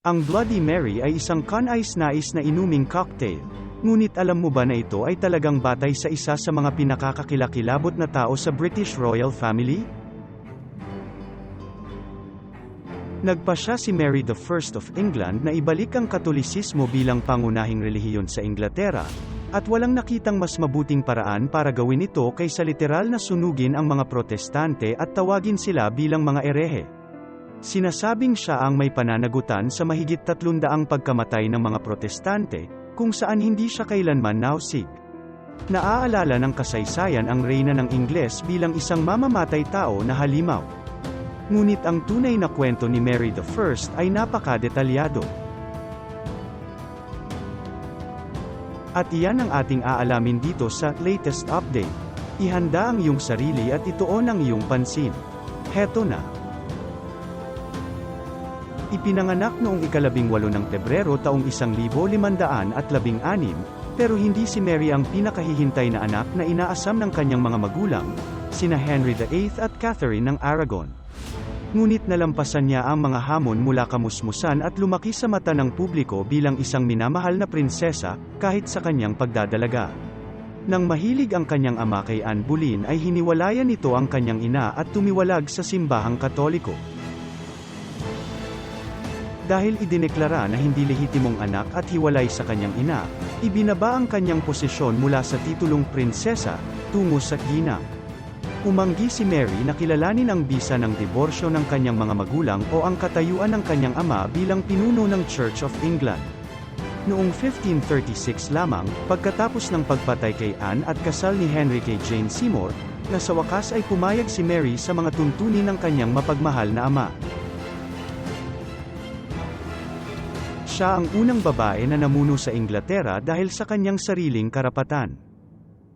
Ang Bloody Mary ay isang kanais-nais na inuming cocktail. Ngunit alam mo ba na ito ay talagang batay sa isa sa mga pinakakakilakilabot na tao sa British royal family? Nagpasya si Mary I of England na ibalik ang Katolisismo bilang pangunahing relihiyon sa Inglaterra, at walang nakitang mas mabuting paraan para gawin ito kaysa literal na sunugin ang mga Protestante at tawagin sila bilang mga erehe. Sinasabing siya ang may pananagutan sa mahigit 300 pagkamatay ng mga Protestante, kung saan hindi siya kailanman nausig. Naaalala ng kasaysayan ang reyna ng Ingles bilang isang mamamatay tao na halimaw. Ngunit ang tunay na kwento ni Mary I ay napakadetalyado. At iyan ang ating aalamin dito sa latest update. Ihanda ang iyong sarili at ituon ang iyong pansin. Heto na. Ipinanganak noong ika-18 ng Pebrero taong 1516, pero hindi si Mary ang pinakahihintay na anak na inaasam ng kanyang mga magulang, sina Henry VIII at Catherine ng Aragon. Ngunit nalampasan niya ang mga hamon mula kamusmusan at lumaki sa mata ng publiko bilang isang minamahal na prinsesa, kahit sa kanyang pagdadalaga. Nang mahilig ang kanyang ama kay Anne Boleyn ay hiniwalayan nito ang kanyang ina at tumiwalag sa simbahang Katoliko. Dahil idineklara na hindi lehitimong anak at hiwalay sa kanyang ina, ibinaba ang kanyang posisyon mula sa titulong prinsesa, tungo sa ginang. Umanggi si Mary na kilalanin ang bisa ng diborsyo ng kanyang mga magulang o ang katayuan ng kanyang ama bilang pinuno ng Church of England. Noong 1536 lamang, pagkatapos ng pagpatay kay Anne at kasal ni Henry kay Jane Seymour, na sa wakas ay pumayag si Mary sa mga tuntunin ng kanyang mapagmahal na ama. Siya ang unang babae na namuno sa Inglaterra dahil sa kanyang sariling karapatan.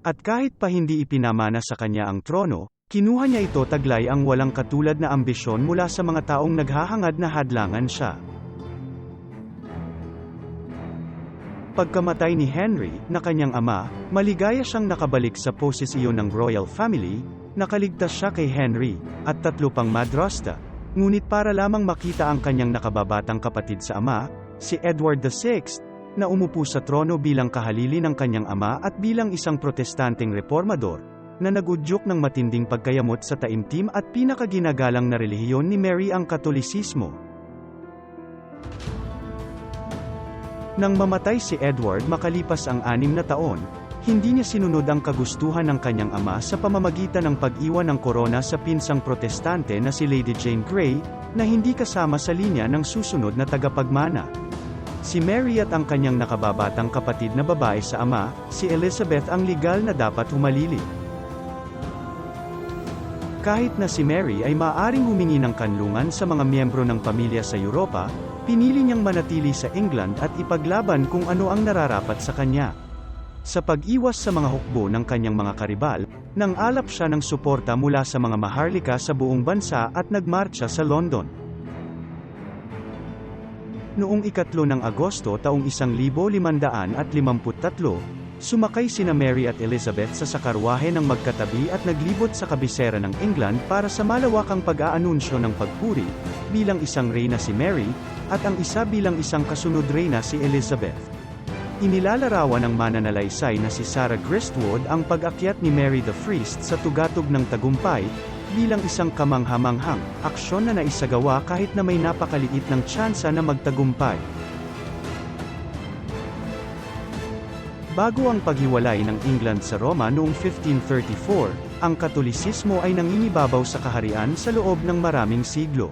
At kahit pa hindi ipinamana sa kanya ang trono, kinuha niya ito taglay ang walang katulad na ambisyon mula sa mga taong naghahangad na hadlangan siya. Pagkamatay ni Henry, na kanyang ama, maligaya siyang nakabalik sa posisyon ng royal family, nakaligtas siya kay Henry, at 3 pang madrasta, ngunit para lamang makita ang kanyang nakababatang kapatid sa ama, si Edward VI, na umupo sa trono bilang kahalili ng kanyang ama at bilang isang protestanteng reformador, na nagudyok ng matinding pagkayamot sa taimtim at pinakaginagalang na relihiyon ni Mary ang Katolisismo. Nang mamatay si Edward makalipas ang 6 na taon, hindi niya sinunod ang kagustuhan ng kanyang ama sa pamamagitan ng pag-iwan ng korona sa pinsang protestante na si Lady Jane Grey, na hindi kasama sa linya ng susunod na tagapagmana. Si Mary at ang kanyang nakababatang kapatid na babae sa ama, si Elizabeth ang legal na dapat humalili. Kahit na si Mary ay maaaring humingi ng kanlungan sa mga miyembro ng pamilya sa Europa, pinili niyang manatili sa England at ipaglaban kung ano ang nararapat sa kanya. Sa pag-iwas sa mga hukbo ng kanyang mga karibal, nang alap siya ng suporta mula sa mga maharlika sa buong bansa at nagmarcha sa London. Noong 3 ng Agosto taong 1553, sumakay sina Mary at Elizabeth sa sakarwahe ng magkatabi at naglibot sa kabisera ng England para sa malawakang pag-aanunsyo ng pagpuri, bilang isang reyna si Mary, at ang isa bilang isang kasunod reyna si Elizabeth. Inilalarawan ng mananalaysay na si Sarah Gristwood ang pag-akyat ni Mary I sa tugatog ng tagumpay, bilang isang kamanghamanghang aksyon na naisagawa kahit na may napakaliit ng tsansa na magtagumpay. Bago ang paghiwalay ng England sa Roma noong 1534, ang Katolisismo ay nangingibabaw sa kaharian sa loob ng maraming siglo.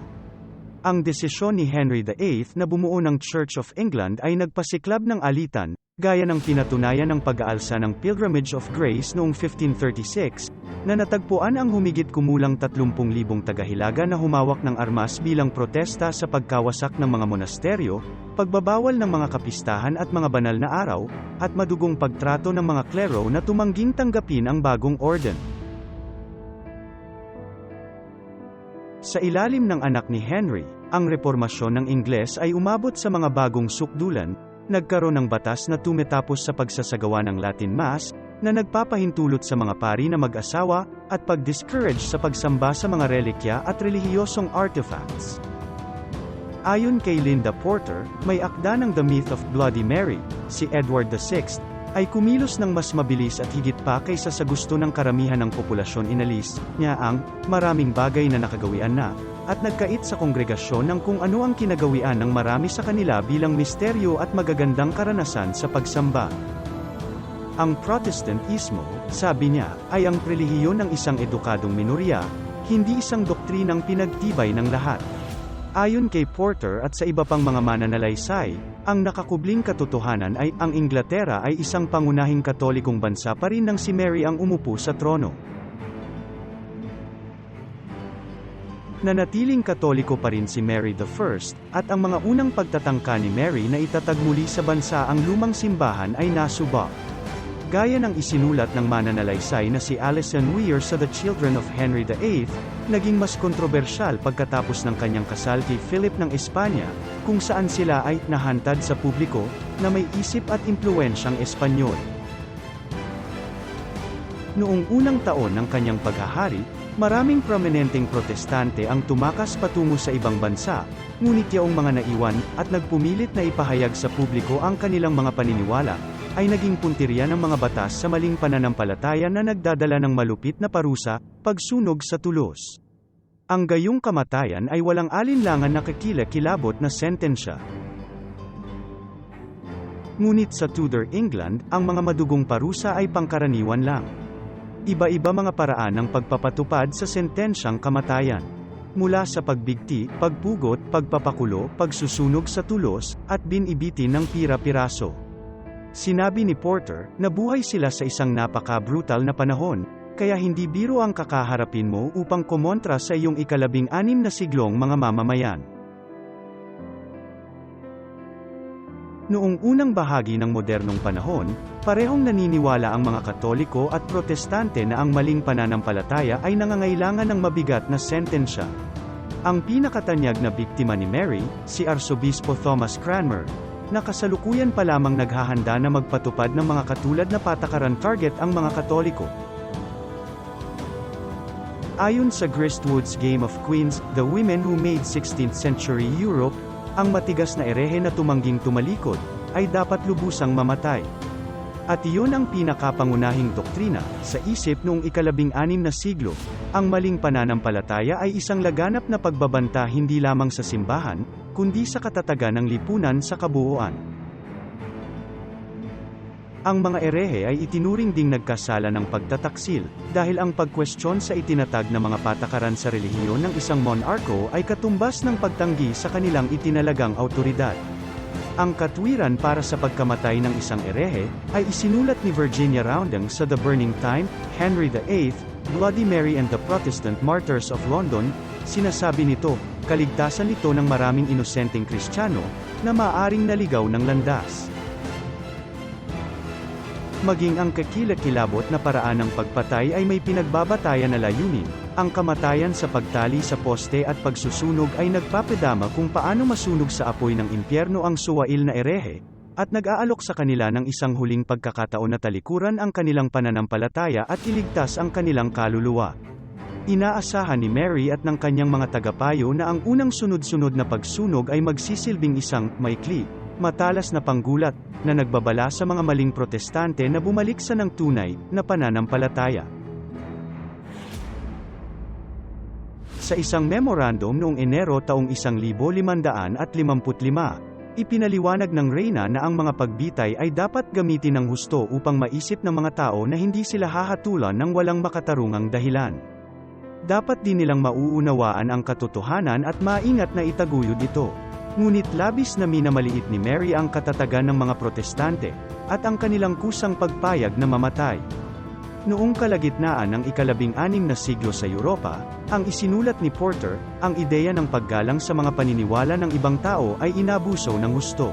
Ang desisyon ni Henry VIII na bumuo ng Church of England ay nagpasiklab ng alitan, gaya ng pinatunayan ng pag-aalsa ng Pilgrimage of Grace noong 1536, na natagpuan ang humigit kumulang 30,000 tagahilaga na humawak ng armas bilang protesta sa pagkawasak ng mga monasteryo, pagbabawal ng mga kapistahan at mga banal na araw, at madugong pagtrato ng mga klero na tumangging tanggapin ang bagong orden. Sa ilalim ng anak ni Henry, ang reformasyon ng Ingles ay umabot sa mga bagong sukdulan, nagkaroon ng batas na tumitapos sa pagsasagawa ng Latin Mass, na nagpapahintulot sa mga pari na mag-asawa, at pag-discourage sa pagsamba sa mga relikya at relihiyosong artifacts. Ayon kay Linda Porter, may akda ng The Myth of Bloody Mary, si Edward VI, ay kumilos ng mas mabilis at higit pa kaysa sa gusto ng karamihan ng populasyon. Inalis niya ang maraming bagay na nakagawian na, at nagkait sa kongregasyon ng kung ano ang kinagawian ng marami sa kanila bilang misteryo at magagandang karanasan sa pagsamba. Ang Protestantismo, sabi niya, ay ang relihiyon ng isang edukadong minorya, hindi isang doktrinang pinagtibay ng lahat. Ayon kay Porter at sa iba pang mga mananalaysay, ang nakakubling katotohanan ay ang Inglaterra ay isang pangunahing katolikong bansa pa rin nang si Mary ang umupo sa trono. Nanatiling katoliko pa rin si Mary I, at ang mga unang pagtatangka ni Mary na itatag muli sa bansa ang lumang simbahan ay nasubok. Gaya ng isinulat ng mananalaysay na si Alison Weir sa The Children of Henry VIII, naging mas kontrobersyal pagkatapos ng kanyang kasal kay Philip ng Espanya, kung saan sila ay nahantad sa publiko, na may isip at impluwensyang Espanyol. Noong unang taon ng kanyang paghahari, maraming prominenteng protestante ang tumakas patungo sa ibang bansa, ngunit yaong mga naiwan, at nagpumilit na ipahayag sa publiko ang kanilang mga paniniwala, ay naging puntirya ng mga batas sa maling pananampalataya na nagdadala ng malupit na parusa, pagsunog sa tulos. Ang gayong kamatayan ay walang alinlangan na kakilakilabot na sentensya. Ngunit sa Tudor England, ang mga madugong parusa ay pangkaraniwan lang. Iba-iba mga paraan ng pagpapatupad sa sentensyang kamatayan. Mula sa pagbigti, pagpugot, pagpapakulo, pagsusunog sa tulos, at binibitin ng pira-piraso. Sinabi ni Porter, nabuhay sila sa isang napaka-brutal na panahon, kaya hindi biro ang kakaharapin mo upang kumontra sa iyong 16 na siglong mga mamamayan. Noong unang bahagi ng modernong panahon, parehong naniniwala ang mga Katoliko at Protestante na ang maling pananampalataya ay nangangailangan ng mabigat na sentensya. Ang pinakatanyag na biktima ni Mary, si Arsobispo Thomas Cranmer, na kasalukuyan pa lamang naghahanda na magpatupad ng mga katulad na patakaran target ang mga Katoliko. Ayon sa Gristwood's Game of Queens, The Women Who Made 16th Century Europe, ang matigas na erehe na tumangging tumalikod, ay dapat lubusang mamatay. At iyon ang pinakapangunahing doktrina, sa isip noong 16 na siglo, ang maling pananampalataya ay isang laganap na pagbabanta hindi lamang sa simbahan, kundi sa katatagan ng lipunan sa kabuuan. Ang mga erehe ay itinuring ding nagkasala ng pagtataksil, dahil ang pagkwestiyon sa itinatag na mga patakaran sa relihiyon ng isang monarko ay katumbas ng pagtanggi sa kanilang itinalagang awtoridad. Ang katwiran para sa pagkamatay ng isang erehe, ay isinulat ni Virginia Rounding sa The Burning Time, Henry VIII, Bloody Mary and the Protestant Martyrs of London. Sinasabi nito, kaligtasan nito ng maraming inosenteng Kristiyano, na maaaring naligaw ng landas. Maging ang kakilakilabot na paraan ng pagpatay ay may pinagbabatayan na layunin. Ang kamatayan sa pagtali sa poste at pagsusunog ay nagpapadama kung paano masunog sa apoy ng impyerno ang suwail na erehe, at nag-aalok sa kanila ng isang huling pagkakataon na talikuran ang kanilang pananampalataya at iligtas ang kanilang kaluluwa. Inaasahan ni Mary at ng kanyang mga tagapayo na ang unang sunod-sunod na pagsunog ay magsisilbing isang maikli, matalas na panggulat, na nagbabala sa mga maling protestante na bumalik sa ng tunay na pananampalataya. Sa isang memorandum noong Enero taong 1555, ipinaliwanag ng reyna na ang mga pagbitay ay dapat gamitin ng husto upang maisip ng mga tao na hindi sila hahatulan ng walang makatarungang dahilan. Dapat din nilang mauunawaan ang katotohanan at maingat na itaguyod ito. Ngunit labis na minamaliit ni Mary ang katatagan ng mga protestante, at ang kanilang kusang pagpayag na mamatay. Noong kalagitnaan ng 16 na siglo sa Europa, ang isinulat ni Porter, ang ideya ng paggalang sa mga paniniwala ng ibang tao ay inabuso ng husto.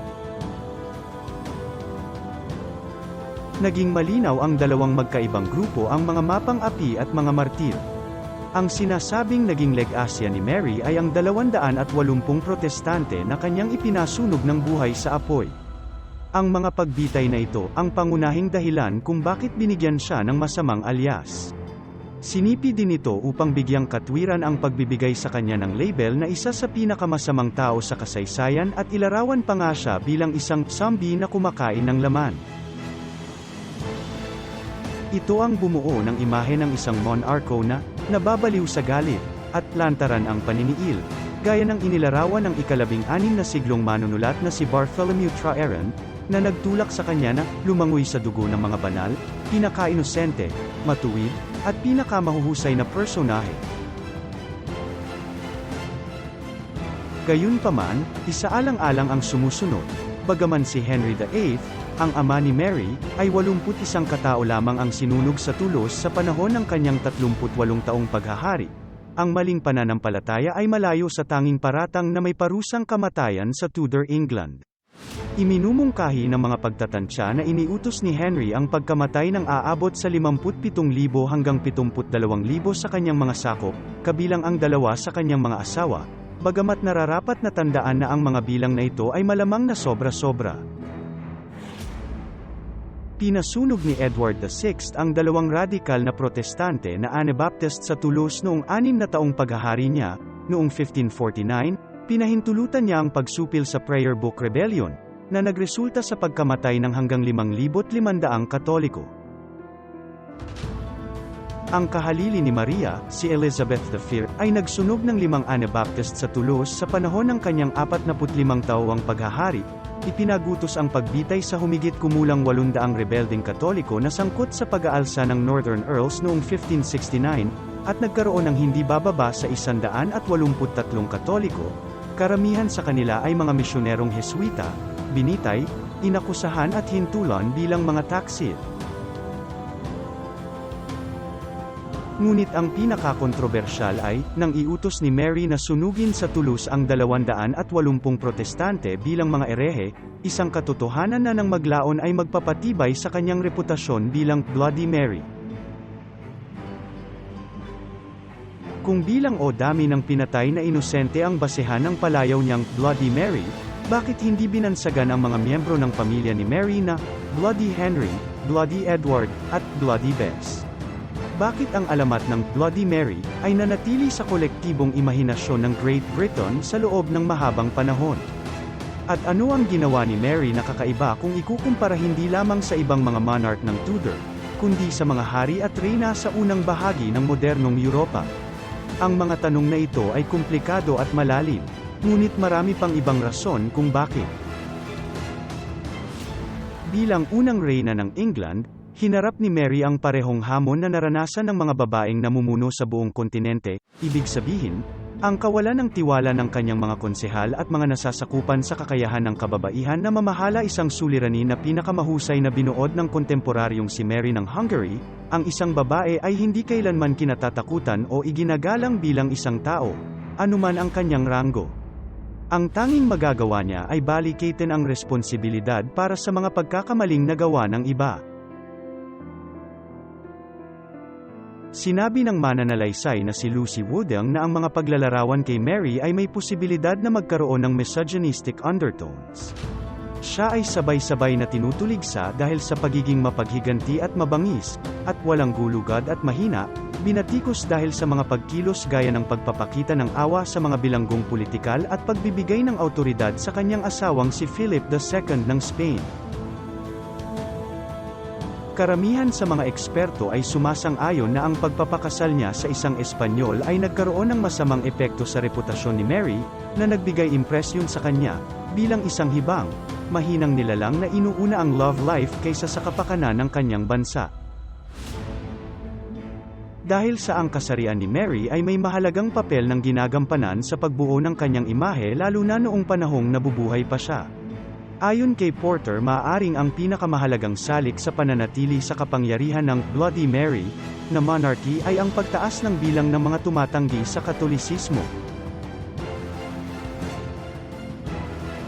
Naging malinaw ang dalawang magkaibang grupo, ang mga mapang-api at mga martir. Ang sinasabing naging legasya ni Mary ay ang 280 protestante na kanyang ipinasunog ng buhay sa apoy. Ang mga pagbitay na ito, ang pangunahing dahilan kung bakit binigyan siya ng masamang alias. Sinipi din ito upang bigyang katwiran ang pagbibigay sa kanya ng label na isa sa pinakamasamang tao sa kasaysayan at ilarawan pa nga siya bilang isang zombie na kumakain ng laman. Ito ang bumuo ng imahe ng isang monarko na nababaliw sa galit at lantaran ang paniniil, gaya ng inilarawan ng ika-16 na siglong manunulat na si Bartholomew Traheron, na nagtulak sa kanya na lumangoy sa dugo ng mga banal, pinaka-inosente, matuwid, at pinaka-mahuhusay na personahe. Gayunpaman, isaalang-alang ang sumusunod, bagaman si Henry VIII, ang ama ni Mary, ay 81 katao lamang ang sinunog sa tulos sa panahon ng kanyang 38 taong paghahari. Ang maling pananampalataya ay malayo sa tanging paratang na may parusang kamatayan sa Tudor England. Iminumungkahi ng mga pagtatansya na iniutos ni Henry ang pagkamatay ng aabot sa 57,000 hanggang 72,000 sa kanyang mga sakop, kabilang ang 2 sa kanyang mga asawa, bagamat nararapat na tandaan na ang mga bilang na ito ay malamang na sobra-sobra. Pinasunog ni Edward VI ang 2 radikal na protestante na Anabaptist sa Toulouse noong 6 na taong paghahari niya. Noong 1549, pinahintulutan niya ang pagsupil sa Prayer Book Rebellion, na nagresulta sa pagkamatay ng hanggang 5,500 Katoliko. Ang kahalili ni Maria, si Elizabeth V, ay nagsunog ng 5 Anabaptist sa Toulouse sa panahon ng kanyang 45 taong paghahari. Ipinagutos ang pagbitay sa humigit kumulang 800 rebeldeng Katoliko na sangkot sa pag-aalsa ng Northern Earls noong 1569, at nagkaroon ng hindi bababa sa 183 Katoliko. Karamihan sa kanila ay mga misyonerong Heswita, binitay, inakusahan at hintulan bilang mga taksil. Ngunit ang pinakakontrobersyal ay, nang iutos ni Mary na sunugin sa Toulouse ang 280 protestante bilang mga erehe, isang katotohanan na nang maglaon ay magpapatibay sa kanyang reputasyon bilang Bloody Mary. Kung bilang o dami ng pinatay na inosente ang basehan ng palayaw niyang Bloody Mary, bakit hindi binansagan ang mga miyembro ng pamilya ni Mary na Bloody Henry, Bloody Edward, at Bloody Bess? Bakit ang alamat ng Bloody Mary ay nanatili sa kolektibong imahinasyon ng Great Britain sa loob ng mahabang panahon? At ano ang ginawa ni Mary na kakaiba kung ikukumpara hindi lamang sa ibang mga monarch ng Tudor, kundi sa mga hari at reyna sa unang bahagi ng modernong Europa? Ang mga tanong na ito ay komplikado at malalim, ngunit marami pang ibang rason kung bakit. Bilang unang reyna ng England, hinarap ni Mary ang parehong hamon na naranasan ng mga babaeng namumuno sa buong kontinente, ibig sabihin, ang kawalan ng tiwala ng kanyang mga konsehal at mga nasasakupan sa kakayahan ng kababaihan na mamahala, isang suliranin na pinakamahusay na binuod ng kontemporaryong si Mary ng Hungary. Ang isang babae ay hindi kailanman kinatatakutan o iginagalang bilang isang tao, anuman ang kanyang ranggo. Ang tanging magagawa niya ay balikatin ang responsibilidad para sa mga pagkakamaling nagawa ng iba. Sinabi ng mananalaysay na si Lucy Wooding na ang mga paglalarawan kay Mary ay may posibilidad na magkaroon ng misogynistic undertones. Siya ay sabay-sabay na tinutuligsa dahil sa pagiging mapaghiganti at mabangis, at walang gulugad at mahina, binatikos dahil sa mga pagkilos gaya ng pagpapakita ng awa sa mga bilanggong politikal at pagbibigay ng awtoridad sa kanyang asawang si Philip II ng Spain. Karamihan sa mga eksperto ay sumasang-ayon na ang pagpapakasal niya sa isang Espanyol ay nagkaroon ng masamang epekto sa reputasyon ni Mary, na nagbigay impresyon sa kanya, bilang isang hibang, mahinang nilalang na inuuna ang love life kaysa sa kapakanan ng kanyang bansa. Dahil sa ang kasarian ni Mary ay may mahalagang papel ng ginagampanan sa pagbuo ng kanyang imahe, lalo na noong panahong nabubuhay pa siya. Ayon kay Porter, maaaring ang pinakamahalagang salik sa pananatili sa kapangyarihan ng Bloody Mary na monarchy ay ang pagtaas ng bilang ng mga tumatanggi sa Katolisismo.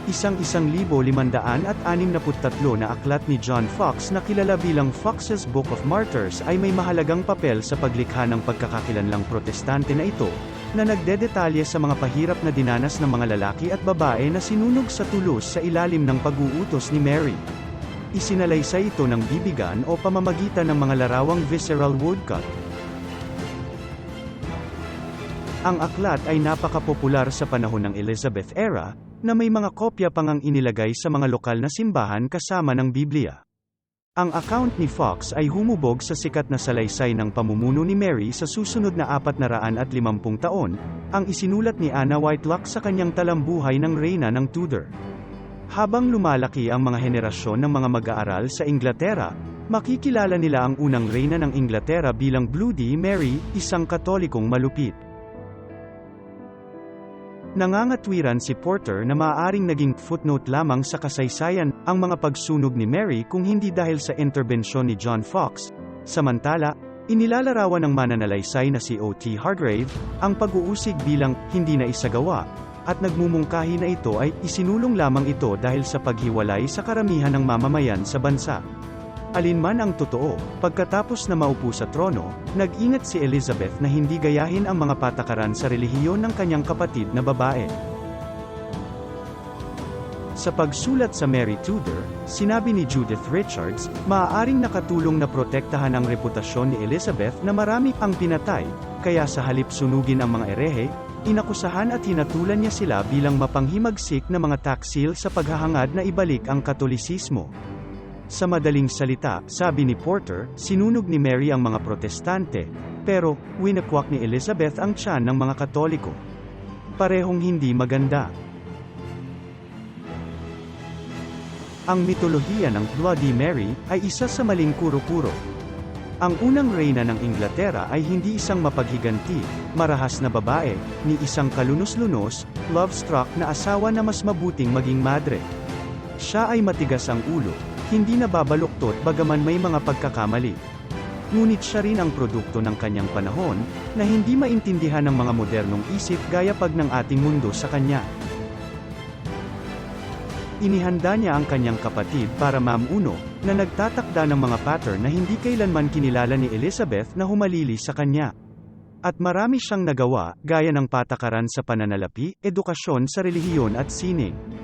1563 na aklat ni John Foxe na kilala bilang Foxe's Book of Martyrs ay may mahalagang papel sa paglikha ng pagkakakilanlang protestante na ito, na nagdedetalye sa mga pahirap na dinanas ng mga lalaki at babae na sinunog sa Toulouse sa ilalim ng pag-uutos ni Mary. Isinalaysay ito ng bibigan o pamamagitan ng mga larawang visceral woodcut. Ang aklat ay napakapopular sa panahon ng Elizabeth era, na may mga kopya pang ang inilagay sa mga lokal na simbahan kasama ng Biblia. Ang account ni Fox ay humubog sa sikat na salaysay ng pamumuno ni Mary sa susunod na 450 taon, ang isinulat ni Anna Whitelock sa kanyang talambuhay ng Reyna ng Tudor. Habang lumalaki ang mga henerasyon ng mga mag-aaral sa Inglaterra, makikilala nila ang unang reyna ng Inglaterra bilang Bloody Mary, isang Katolikong malupit. Nangangatwiran si Porter na maaaring naging footnote lamang sa kasaysayan ang mga pagsunog ni Mary kung hindi dahil sa interbensyon ni John Fox. Samantala, inilalarawan ng mananalaysay na si O.T. Hargrave ang pag-uusig bilang hindi na isagawa, at nagmumungkahi na ito ay isinulong lamang ito dahil sa paghiwalay sa karamihan ng mamamayan sa bansa. Alinman ang totoo, pagkatapos na maupo sa trono, nag-ingat si Elizabeth na hindi gayahin ang mga patakaran sa relihiyon ng kanyang kapatid na babae. Sa pagsulat sa Mary Tudor, sinabi ni Judith Richards, maaaring nakatulong na protektahan ang reputasyon ni Elizabeth na marami ang pinatay, kaya sa halip sunugin ang mga erehe, inakusahan at hinatulan niya sila bilang mapanghimagsik na mga taksil sa paghahangad na ibalik ang Katolisismo. Sa madaling salita, sabi ni Porter, sinunog ni Mary ang mga Protestante, pero, winakwak ni Elizabeth ang tiyan ng mga Katoliko. Parehong hindi maganda. Ang mitolohiya ng Bloody Mary ay isa sa maling kuro-kuro. Ang unang reyna ng Inglaterra ay hindi isang mapaghiganti, marahas na babae, ni isang kalunos-lunos, love-struck na asawa na mas mabuting maging madre. Siya ay matigas ang ulo, hindi nababaluktot bagaman may mga pagkakamali. Ngunit siya rin ang produkto ng kanyang panahon, na hindi maintindihan ng mga modernong isip gaya pag ng ating mundo sa kanya. Inihanda niya ang kanyang kapatid para mamuno, na nagtatakda ng mga pattern na hindi kailanman kinilala ni Elizabeth na humalili sa kanya. At marami siyang nagawa, gaya ng patakaran sa pananalapi, edukasyon sa relihiyon at sining.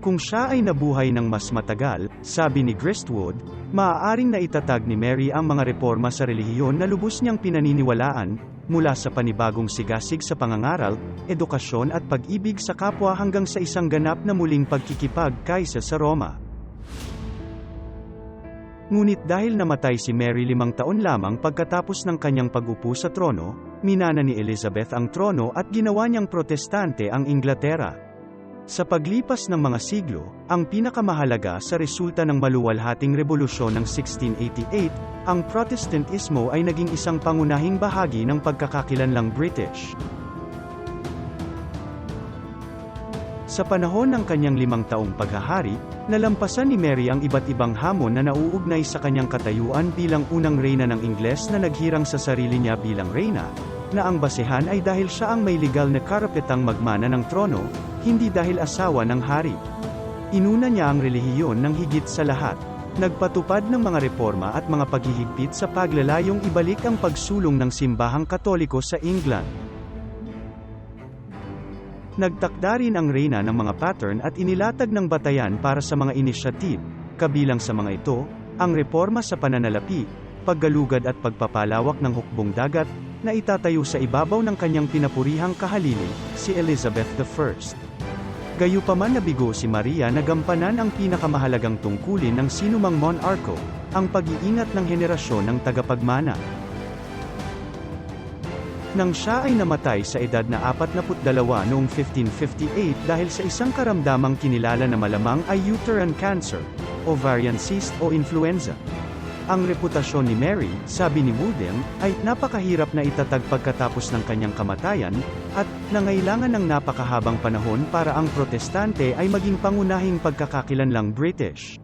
Kung siya ay nabuhay ng mas matagal, sabi ni Gristwood, maaaring naitatag ni Mary ang mga reforma sa relihiyon na lubos niyang pinaniniwalaan, mula sa panibagong sigasig sa pangangaral, edukasyon at pag-ibig sa kapwa hanggang sa isang ganap na muling pagkikipag kaysa sa Roma. Ngunit dahil namatay si Mary 5 taon lamang pagkatapos ng kanyang pag-upo sa trono, minana ni Elizabeth ang trono at ginawa niyang protestante ang Inglaterra. Sa paglipas ng mga siglo, ang pinakamahalaga sa resulta ng maluwalhating rebolusyon ng 1688, ang Protestantismo ay naging isang pangunahing bahagi ng pagkakakilanlang British. Sa panahon ng kanyang 5 taong paghahari, nalampasan ni Mary ang iba't ibang hamon na nauugnay sa kanyang katayuan bilang unang reyna ng Ingles na naghirang sa sarili niya bilang reyna, na ang basehan ay dahil siya ang may legal na karapetang magmana ng trono, hindi dahil asawa ng hari. Inuna niya ang relihiyon ng higit sa lahat. Nagpatupad ng mga reforma at mga paghihigpit sa paglalayong ibalik ang pagsulong ng simbahang Katoliko sa England. Nagtakda rin ang reyna ng mga pattern at inilatag ng batayan para sa mga inisyatib, kabilang sa mga ito, ang reforma sa pananalapi, paggalugad at pagpapalawak ng hukbong dagat, na itatayo sa ibabaw ng kanyang pinapurihang kahalili, si Elizabeth I. Gayunpaman nabigo si Maria na gampanan ang pinakamahalagang tungkulin ng sinumang monarko, ang pag-iingat ng henerasyon ng tagapagmana. Nang siya ay namatay sa edad na 42 noong 1558 dahil sa isang karamdamang kinilala na malamang ay uterine cancer, ovarian cyst o influenza. Ang reputasyon ni Mary, sabi ni Woodham, ay napakahirap na itatag pagkatapos ng kanyang kamatayan, at nangailangan ng napakahabang panahon para ang Protestante ay maging pangunahing pagkakakilanlang British.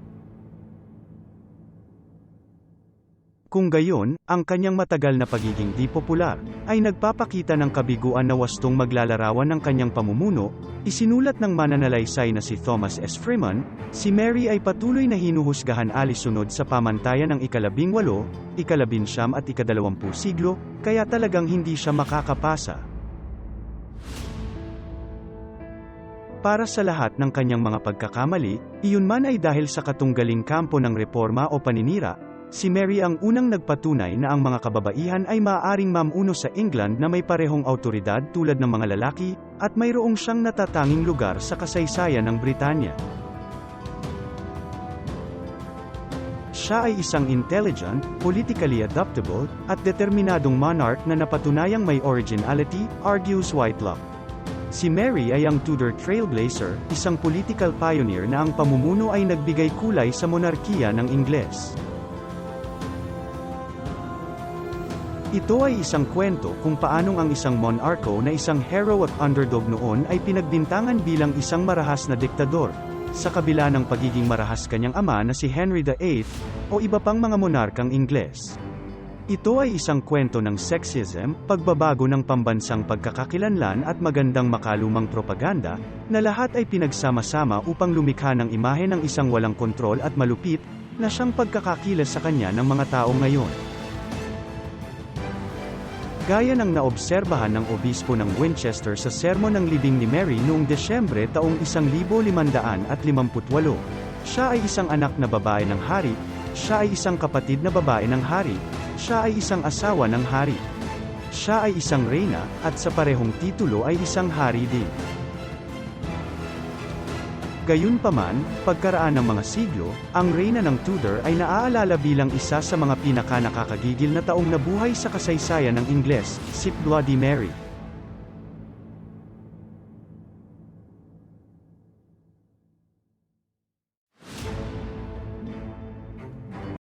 Kung gayon, ang kanyang matagal na pagiging di popular, ay nagpapakita ng kabiguan na wastong maglalarawan ng kanyang pamumuno. Isinulat ng mananalaysay na si Thomas S. Freeman, si Mary ay patuloy na hinuhusgahan alisunod sa pamantayan ng ika-18, ika-19 at ika-20 siglo, kaya talagang hindi siya makakapasa. Para sa lahat ng kanyang mga pagkakamali, iyon man ay dahil sa katunggaling kampo ng reforma o paninira, Si Mary ang unang nagpatunay na ang mga kababaihan ay maaaring mamuno sa England na may parehong awtoridad tulad ng mga lalaki, at mayroong siyang natatanging lugar sa kasaysayan ng Britanya. Siya ay isang intelligent, politically adaptable, at determinadong monarch na napatunayang may originality, argues Whitelocke. Si Mary ay ang Tudor trailblazer, isang political pioneer na ang pamumuno ay nagbigay kulay sa monarkiya ng Ingles. Ito ay isang kwento kung paanong ang isang monarko na isang hero at underdog noon ay pinagbintangan bilang isang marahas na diktador, sa kabila ng pagiging marahas kanyang ama na si Henry VIII, o iba pang mga monarkang Ingles. Ito ay isang kwento ng sexism, pagbabago ng pambansang pagkakakilanlan at magandang makalumang propaganda, na lahat ay pinagsama-sama upang lumikha ng imahe ng isang walang kontrol at malupit, na siyang pagkakakilas sa kanya ng mga tao ngayon. Gaya ng naobserbahan ng obispo ng Winchester sa sermon ng libing ni Mary noong Desyembre taong 1558, siya ay isang anak na babae ng hari, siya ay isang kapatid na babae ng hari, siya ay isang asawa ng hari, siya ay isang reyna, at sa parehong titulo ay isang hari din. Gayunpaman, pagkaraan ng mga siglo, ang reyna ng Tudor ay naaalala bilang isa sa mga pinaka-nakakagigil na taong nabuhay sa kasaysayan ng Ingles, si Bloody Mary.